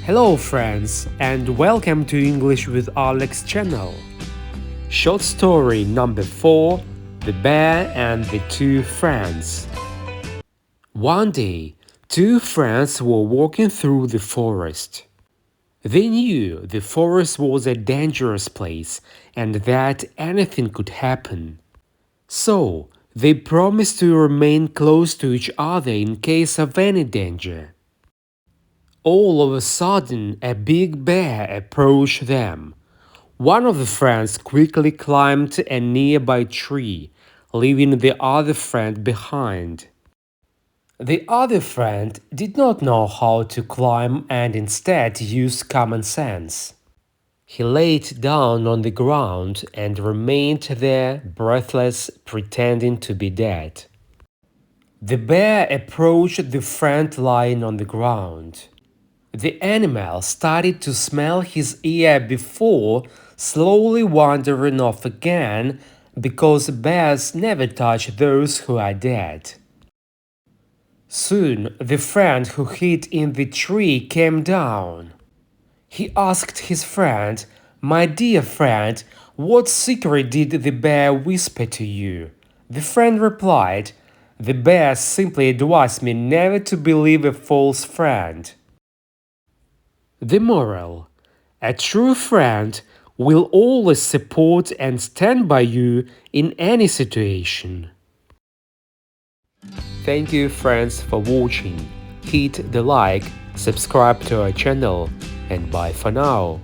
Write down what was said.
Hello friends and welcome to English with Alex channel. Short story number 4, The Bear and the Two Friends. One day, two friends were walking through the forest. They knew the forest was a dangerous place and that anything could happen. So, they promised to remain close to each other in case of any danger. All of a sudden, a big bear approached them. One of the friends quickly climbed a nearby tree, leaving the other friend behind. The other friend did not know how to climb and instead used common sense. He laid down on the ground and remained there, breathless, pretending to be dead. The bear approached the friend lying on the ground. The animal started to smell his ear before slowly wandering off again because bears never touch those who are dead. Soon the friend who hid in the tree came down. He asked his friend, "My dear friend, what secret did the bear whisper to you?" The friend replied, "The bear simply advised me never to believe a false friend." The moral: a true friend will always support and stand by you in any situation. Thank you friends for watching. Hit the like, subscribe to our channel, and bye for now.